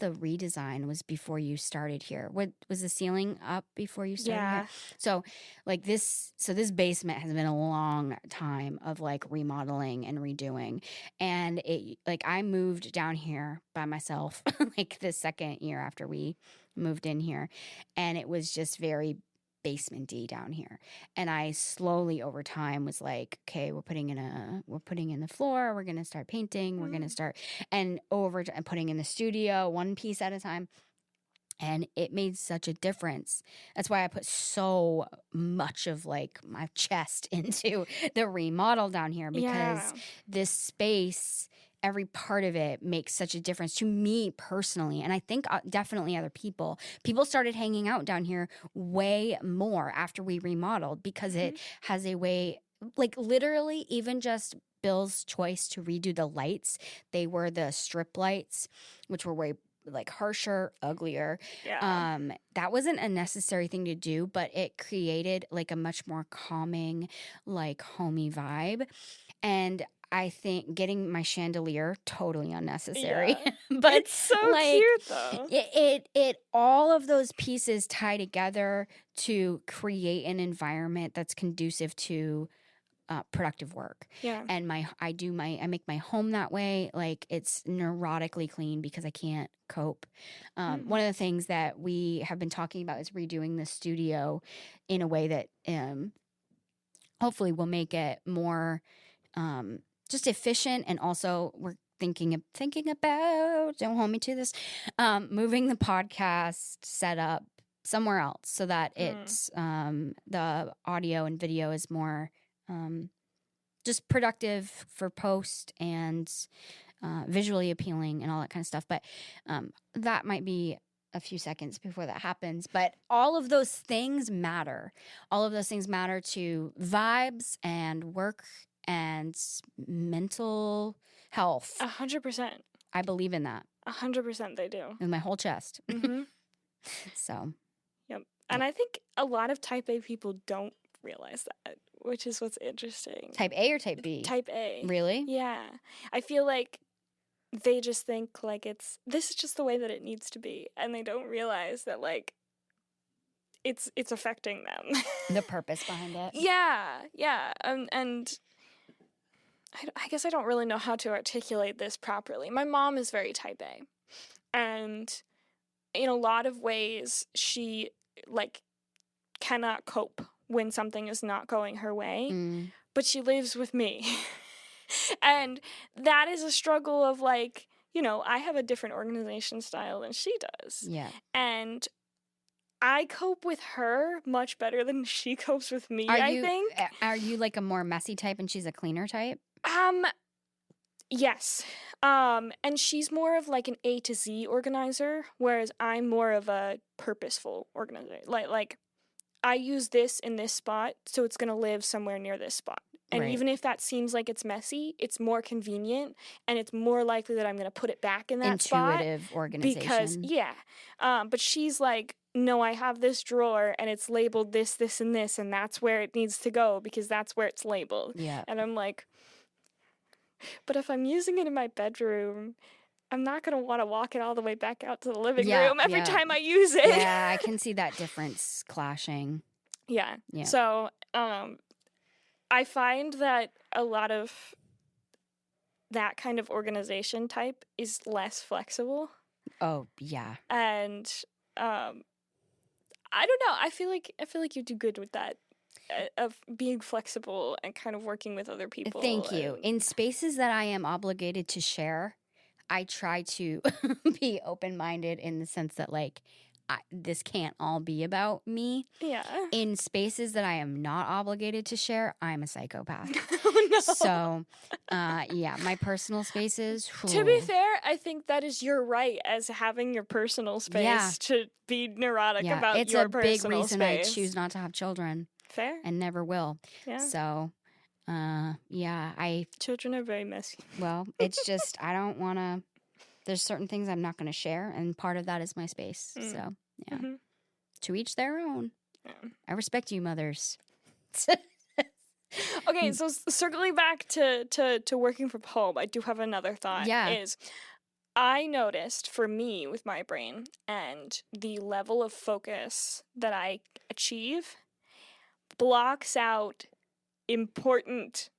redesign was before you started here. What was the ceiling up before you started here? So like this basement has been a long time of like remodeling and redoing. And it like I moved down here by myself like the second year after we moved in here. And it was just very basement-y down here. And I slowly over time was like, okay, we're putting in the floor, we're gonna start painting, we're gonna start and putting in the studio one piece at a time. And it made such a difference. That's why I put so much of like my chest into the remodel down here, because this space, every part of it makes such a difference to me personally. And I think definitely other people started hanging out down here way more after we remodeled, because it has a way, like literally even just Bill's choice to redo the lights. They were the strip lights, which were way like harsher, uglier. That wasn't a necessary thing to do, but it created like a much more calming, like homey vibe. And I think getting my chandelier, totally unnecessary. But it's so like, cute though. It all of those pieces tie together to create an environment that's conducive to productive work. And I make my home that way. Like it's neurotically clean because I can't cope. One of the things that we have been talking about is redoing the studio in a way that hopefully will make it more just efficient. And also we're thinking about, don't hold me to this, moving the podcast setup somewhere else so that it's the audio and video is more just productive for post and visually appealing and all that kind of stuff. But that might be a few seconds before that happens. But all of those things matter. All of those things matter to vibes and work and mental health. 100%. I believe in that. 100% they do. With my whole chest. So. Yep. And I think a lot of type A people don't realize that, which is what's interesting. Type A or type B? Type A. Really? Yeah. I feel like they just think like this is just the way that it needs to be, and they don't realize that like it's affecting them. The purpose behind it. Yeah. And I guess I don't really know how to articulate this properly. My mom is very type A, and in a lot of ways she like cannot cope when something is not going her way, but she lives with me. And that is a struggle of like, you know, I have a different organization style than she does. Yeah. And I cope with her much better than she copes with me, I think. Are you like a more messy type and she's a cleaner type? Yes. And she's more of like an A to Z organizer, whereas I'm more of a purposeful organizer. Like I use this in this spot, so it's going to live somewhere near this spot. And even if that seems like it's messy, it's more convenient, and it's more likely that I'm going to put it back in that spot. Intuitive organization. Because, but she's like, no, I have this drawer, and it's labeled this, this, and this, and that's where it needs to go, because that's where it's labeled. Yeah. And I'm like, but if I'm using it in my bedroom, I'm not going to want to walk it all the way back out to the living room every time I use it. Yeah, I can see that difference clashing. Yeah. So, I find that a lot of that kind of organization type is less flexible. Oh, yeah. And I don't know. I feel like you do good with that, of being flexible and kind of working with other people. Thank you. In spaces that I am obligated to share, I try to be open-minded in the sense that, like, this can't all be about me. Yeah. In spaces that I am not obligated to share, I'm a psychopath. Oh, no. So, yeah, my personal spaces. To be fair, I think that is your right as having your personal space to be neurotic about your personal space. It's a big reason I choose not to have children. Fair. And never will. Yeah. So, children are very messy. Well, it's just, I don't want to, there's certain things I'm not going to share, and part of that is my space. So, yeah. Mm-hmm. To each their own. Yeah. I respect you, mothers. Okay, so circling back to working from home, I do have another thought. Yeah. I noticed for me with my brain and the level of focus that I achieve blocks out important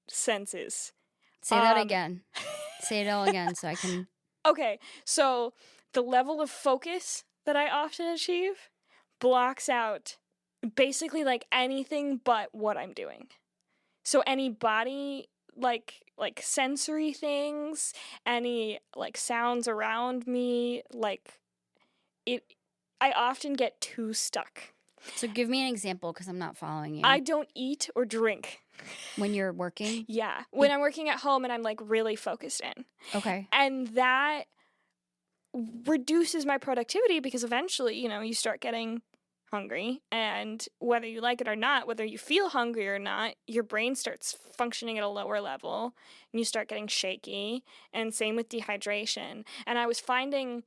senses. Say that again. Say it all again so I can... Okay, so the level of focus that I often achieve blocks out basically like anything but what I'm doing. So any body like sensory things, any like sounds around me, like I often get too stuck. So give me an example because I'm not following you. I don't eat or drink. When you're working? Yeah. When I'm working at home and I'm like really focused in. Okay. And that reduces my productivity because eventually, you start getting hungry, and whether you like it or not, whether you feel hungry or not, your brain starts functioning at a lower level and you start getting shaky, and same with dehydration. And I was finding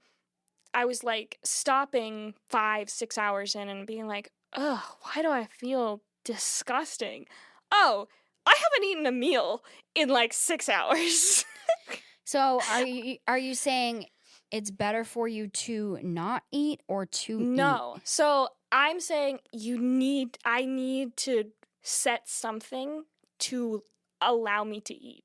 I was like stopping 5-6 hours in and being like, ugh, why do I feel disgusting? Oh, I haven't eaten a meal in like 6 hours. So are you saying it's better for you to not eat or to eat? No. So I'm saying I need to set something to allow me to eat.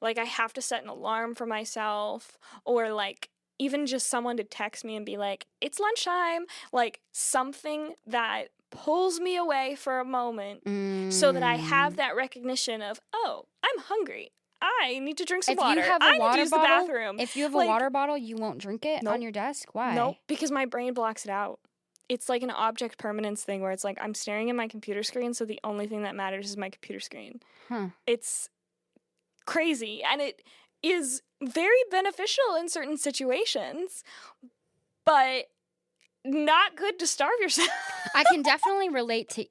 Like I have to set an alarm for myself, or like even just someone to text me and be like, it's lunchtime, like something that pulls me away for a moment so that I have that recognition of, oh, I'm hungry. I need to drink some water. I need to use the bathroom. If you have a water bottle, you won't drink it on your desk? Why? Nope, because my brain blocks it out. It's like an object permanence thing where it's like I'm staring at my computer screen, so the only thing that matters is my computer screen. It's crazy, and it is very beneficial in certain situations, but not good to starve yourself. I can definitely relate to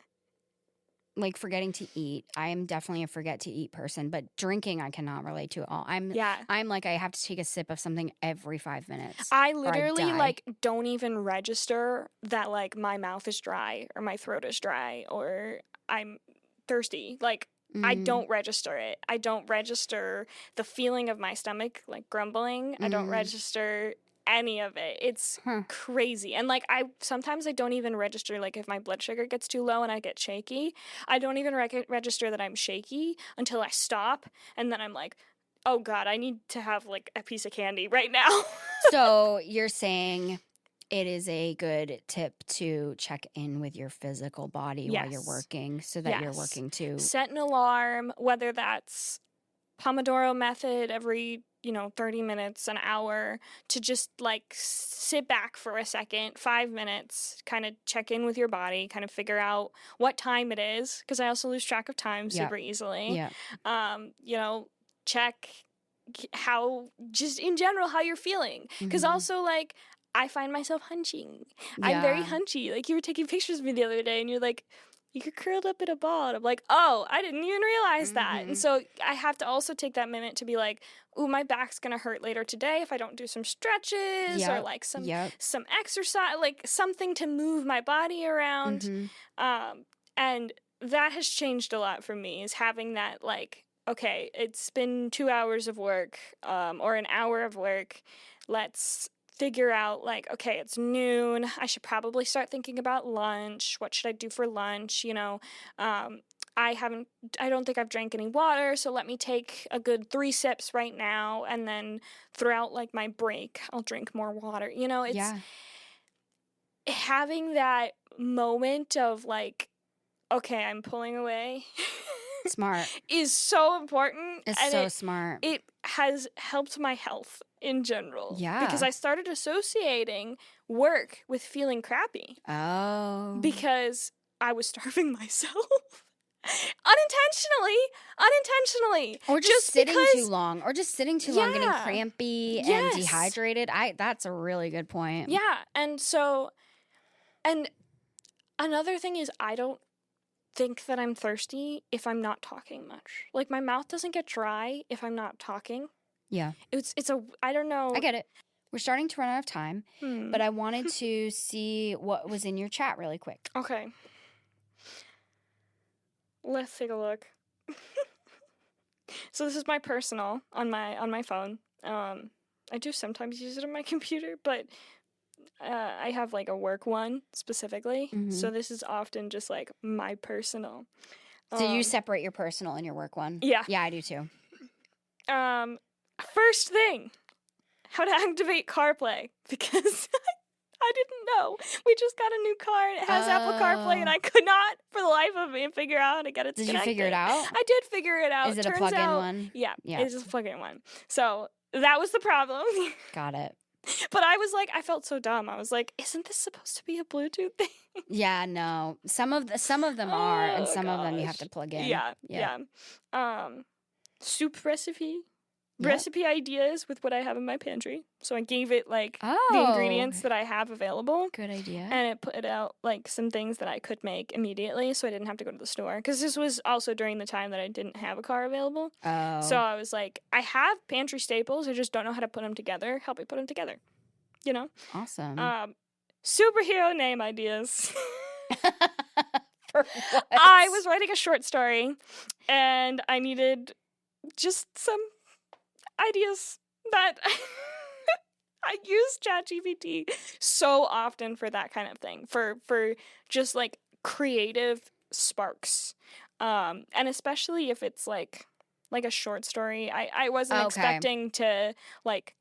like forgetting to eat. I am definitely a forget to eat person, but drinking I cannot relate to at all. I'm like I have to take a sip of something every 5 minutes. I literally like don't even register that like my mouth is dry or my throat is dry or I'm thirsty. Like I don't register it. I don't register the feeling of my stomach like grumbling. I don't register any of it. It's crazy. And like sometimes I don't even register like if my blood sugar gets too low and I get shaky. I don't even register that I'm shaky until I stop, and then I'm like, oh God, I need to have like a piece of candy right now. So you're saying it is a good tip to check in with your physical body while you're working so that you're working too. Set an alarm, whether that's Pomodoro method every 30 minutes, an hour, to just like sit back for a second, 5 minutes, kind of check in with your body, kind of figure out what time it is, because I also lose track of time super easily. Check how, just in general, how you're feeling, because also like I find myself hunching. I'm very hunchy. Like you were taking pictures of me the other day and you're like, you're curled up in a ball. And I'm like, oh, I didn't even realize that. And so I have to also take that minute to be like, ooh, my back's going to hurt later today if I don't do some stretches or like some exercise, like something to move my body around. And that has changed a lot for me, is having that like, okay, it's been 2 hours of work or an hour of work. Let's figure out like, okay, it's noon. I should probably start thinking about lunch. What should I do for lunch? I don't think I've drank any water, so let me take a good 3 sips right now, and then throughout like my break, I'll drink more water. You know, it's having that moment of like, okay, I'm pulling away. Smart. Is so important. It's and so smart. It has helped my health in general. Yeah. Because I started associating work with feeling crappy. Oh. Because I was starving myself. Unintentionally. Or just sitting too long. Or just sitting too long, getting crampy and dehydrated. That's a really good point. Yeah. And so, and another thing is I don't think that I'm thirsty if I'm not talking much. Like, my mouth doesn't get dry if I'm not talking. Yeah. I don't know. I get it. We're starting to run out of time, but I wanted to see what was in your chat really quick. Okay. Let's take a look. So this is my personal on my phone. I do sometimes use it on my computer, but I have like a work one specifically. Mm-hmm. So this is often just like my personal. So you separate your personal and your work one? Yeah. Yeah, I do too. First thing, how to activate CarPlay, because I didn't know. We just got a new car and it has Apple CarPlay, and I could not, for the life of me, figure out how to get it connected. Did you figure it out? I did figure it out. Is it a plug-in one? Yeah, it is a plug-in one. So that was the problem. Got it. But I was like, I felt so dumb. I was like, isn't this supposed to be a Bluetooth thing? Yeah, no. Some of them are, and some of them you have to plug in. Yeah. Soup recipe ideas with what I have in my pantry. So I gave it like the ingredients that I have available. Good idea. And it put out like some things that I could make immediately, so I didn't have to go to the store. Because this was also during the time that I didn't have a car available. Oh. So I was like, I have pantry staples, I just don't know how to put them together. Help me put them together. You know? Awesome. Superhero name ideas. For what? I was writing a short story, and I needed just some ideas that I use ChatGPT so often for that kind of thing, for just like creative sparks, and especially if it's like a short story. I wasn't expecting to like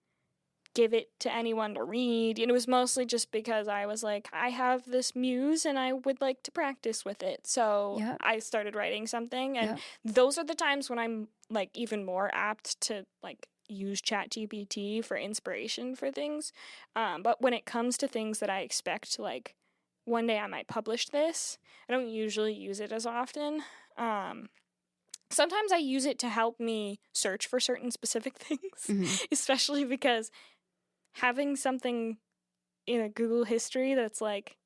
give it to anyone to read. It was mostly just because I was like, I have this muse and I would like to practice with it. So I started writing something, and those are the times when I'm like even more apt to like use ChatGPT for inspiration for things. But when it comes to things that I expect to like one day I might publish this, I don't usually use it as often. Sometimes I use it to help me search for certain specific things, especially because having something in a Google history that's like,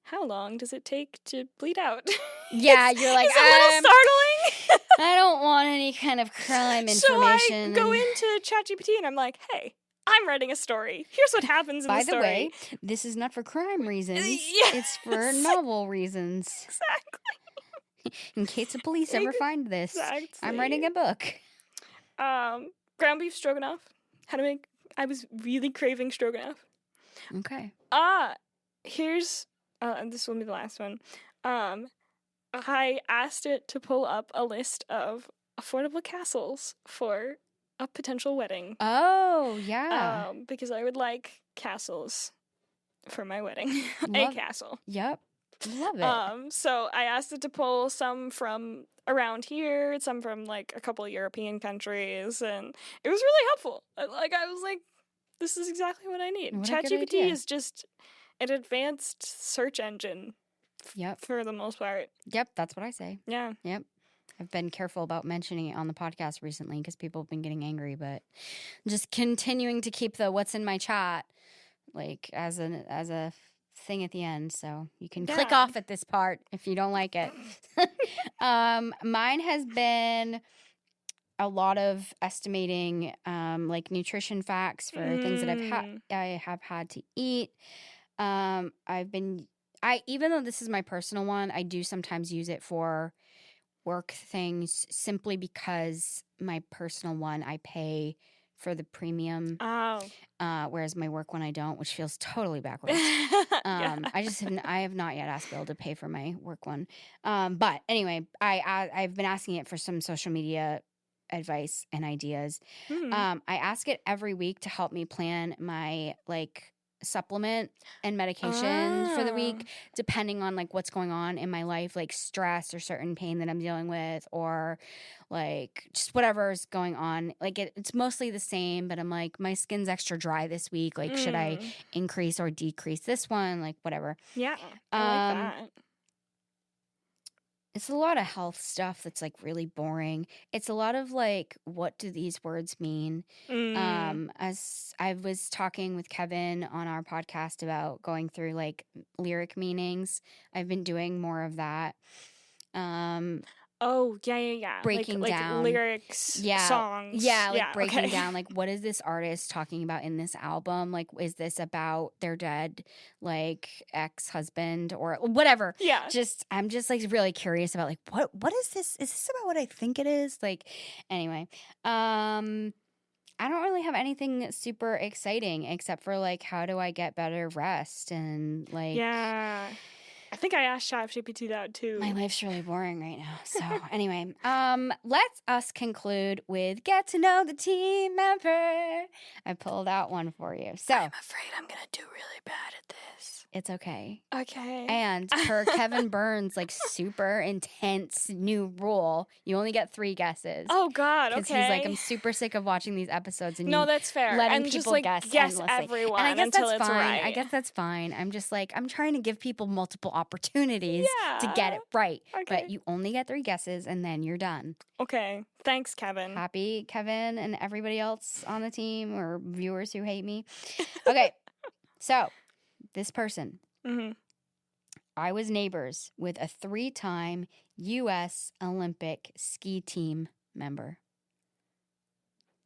how long does it take to bleed out? Yeah, you're like, it's a little startling. I don't want any kind of crime information. So I go into ChatGPT and I'm like, hey, I'm writing a story. Here's what happens in the story. By the way, this is not for crime reasons. It's for novel reasons. Exactly. In case the police ever find this. Exactly. I'm writing a book. Ground beef stroganoff. I was really craving stroganoff. Okay. Here's, this will be the last one. I asked it to pull up a list of affordable castles for a potential wedding. Oh, yeah. Because I would like castles for my wedding. A castle. Yep. Love it. So I asked it to pull some from around here, some from like a couple of European countries, and it was really helpful. I was like, this is exactly what I need. ChatGPT is just an advanced search engine. Yep. For the most part. Yep, that's what I say. Yeah. Yep. I've been careful about mentioning it on the podcast recently because people have been getting angry, but just continuing to keep the what's in my chat like as a thing at the end, so you can click off at this part if you don't like it. Mine has been a lot of estimating like nutrition facts for things that I have had to eat. Even though this is my personal one, I do sometimes use it for work things simply because my personal one I pay for the premium. Oh. Whereas my work one I don't, which feels totally backwards. Yeah. I have not yet asked Bill to pay for my work one. But anyway, I've been asking it for some social media advice and ideas. I ask it every week to help me plan my supplement and medication for the week, depending on what's going on in my life, like stress or certain pain that I'm dealing with, or just whatever's going on. It's mostly the same, but I'm like, my skin's extra dry this week. Should I increase or decrease this one? Whatever. Yeah, I like that. It's a lot of health stuff that's really boring. It's a lot of what do these words mean? As I was talking with Kevin on our podcast about going through lyric meanings, I've been doing more of that. Oh, yeah. Breaking down lyrics, songs. Yeah, breaking down, what is this artist talking about in this album? Is this about their dead, ex-husband or whatever? Yeah. I'm just really curious about, what is this? Is this about what I think it is? Anyway. I don't really have anything super exciting except for, how do I get better rest and, Yeah. I think I asked ChatGPT that too. My life's really boring right now. So anyway, let's us conclude with get to know the team member. I pulled out one for you. So I'm afraid I'm gonna do really bad at this. It's okay. Okay. And per Kevin Burns' super intense new rule, you only get 3 guesses. Oh God, okay. Because he's I'm super sick of watching these episodes and no, that's fair. letting and people just guess everyone and I guess until that's it's fine. right. I guess that's fine. I'm just I'm trying to give people multiple opportunities to get it right. Okay. But you only get 3 guesses and then you're done. Okay. Thanks, Kevin. Happy, Kevin, and everybody else on the team or viewers who hate me. Okay. So, this person. Mm-hmm. I was neighbors with a 3-time U.S. Olympic ski team member.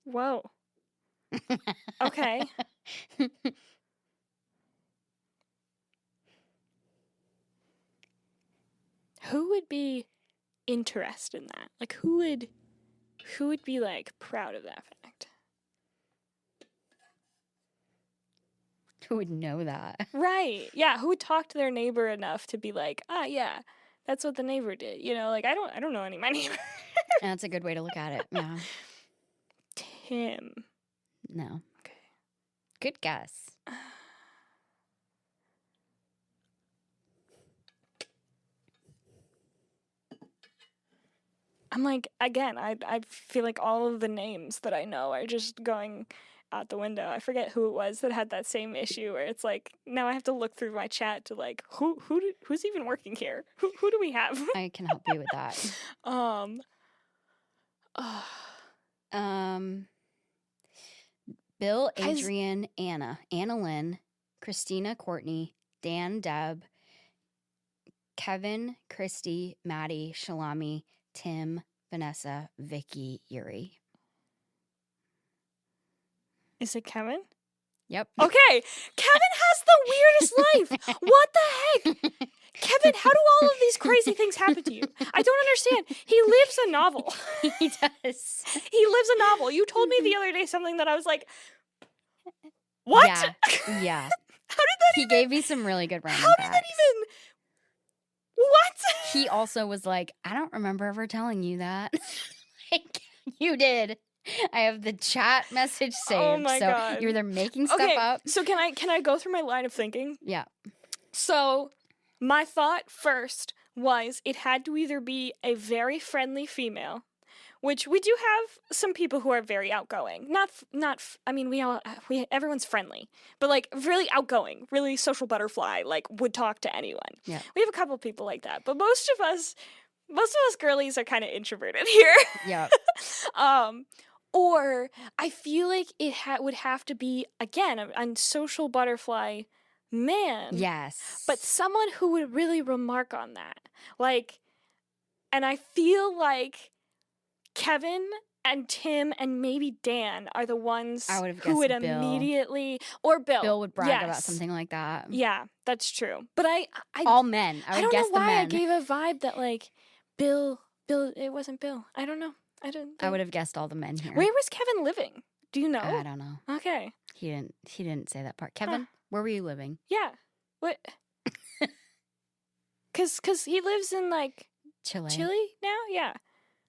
Whoa. Okay. Who would be interested in that? Who would be proud of that fact? Who would know that? Right. Yeah. Who would talk to their neighbor enough to be yeah, that's what the neighbor did. I don't know any of my neighbor. That's a good way to look at it. Yeah. Tim. No. Okay. Good guess. I'm again, I feel all of the names that I know are just going out the window. I forget who it was that had that same issue where it's now I have to look through my chat to who's even working here? Who do we have? I can help you with that. Bill, Adrian, Anna Lynn, Christina, Courtney, Dan, Deb, Kevin, Christy, Maddie, Shalami, Tim, Vanessa, Vicky, Yuri. Is it Kevin? Yep. Okay. Kevin has the weirdest life. What the heck? Kevin, how do all of these crazy things happen to you? I don't understand. He lives a novel. He does. He lives a novel. You told me the other day something that I was like, what? Yeah. How did that He gave me some really good random How facts. did that even... What? He also was like, I don't remember ever telling you that. You did. I have the chat message saved. Oh my God. You're either making stuff up. So can I go through my line of thinking? Yeah. So my thought first was it had to either be a very friendly female, which we do have some people who are very outgoing. I mean, everyone's friendly, but really outgoing, really social butterfly, would talk to anyone. Yeah. We have a couple people like that, but most of us girlies are kind of introverted here. Yeah. Or I feel like it would have to be, again, a social butterfly man. Yes. But someone who would really remark on that. And I feel like Kevin and Tim and maybe Dan are the ones who would Bill. Immediately, or Bill. Bill would brag about something like that. Yeah, that's true. But I all men. I would guess the men. don't know why I gave a vibe that Bill, it wasn't Bill. I don't know. I would have guessed all the men here. Where was Kevin living? Do you know? I don't know. Okay. He didn't say that part. Kevin, where were you living? Yeah. What? Cause he lives in like Chile now? Yeah.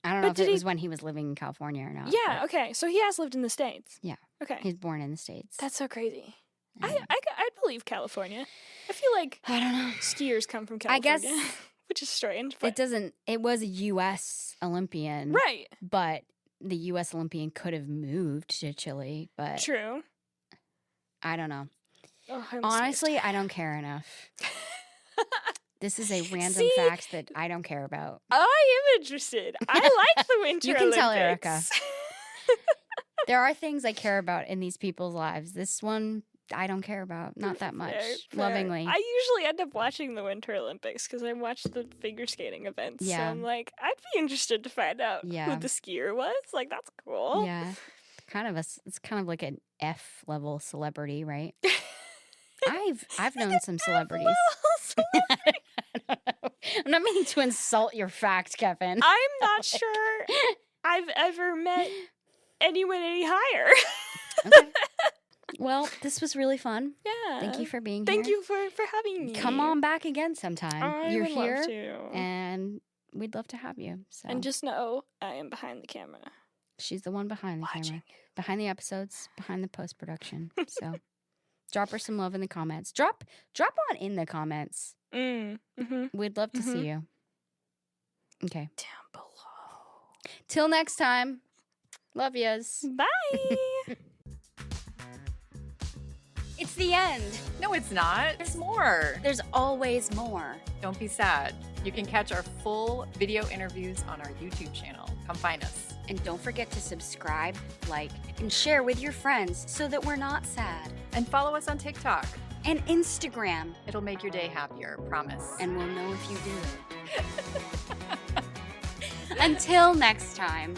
I don't know if it was when he was living in California or not. Yeah, okay. So he has lived in the States. Yeah. Okay. He's born in the States. That's so crazy. I'd believe California. I feel like I don't know. Skiers come from California. I guess. Which is strange. But it was a U.S. Olympian. Right. But the U.S. Olympian could have moved to Chile, but. True. I don't know. Oh, honestly, I don't care enough. This is a random fact that I don't care about. I am interested. I like the Winter Olympics. You can tell Erica. There are things I care about in these people's lives. This one, I don't care about. Not that much. Fair. Lovingly. I usually end up watching the Winter Olympics because I watch the figure skating events. Yeah. So I'm like, I'd be interested to find out who the skier was. Like, that's cool. Yeah. It's kind of like an F level celebrity, right? I've known some celebrities. I don't know. I'm not meaning to insult your fact, Kevin. I'm not sure I've ever met anyone any higher. Okay. Well, this was really fun. Yeah. Thank you for being here. Thank you for having me. Come on back again sometime. You're here, love to. And we'd love to have you. So. And just know I am behind the camera. She's the one behind the camera. Behind the episodes, behind the post-production. So drop her some love in the comments. Drop on in the comments. Mm-hmm. We'd love to see you. Okay. Down below. Till next time. Love yous. Bye. It's the end. No, it's not. There's more. There's always more. Don't be sad. You can catch our full video interviews on our YouTube channel. Come find us. And don't forget to subscribe, like, and share with your friends so that we're not sad. And follow us on TikTok. And Instagram. It'll make your day happier, promise. And we'll know if you do it. Until next time.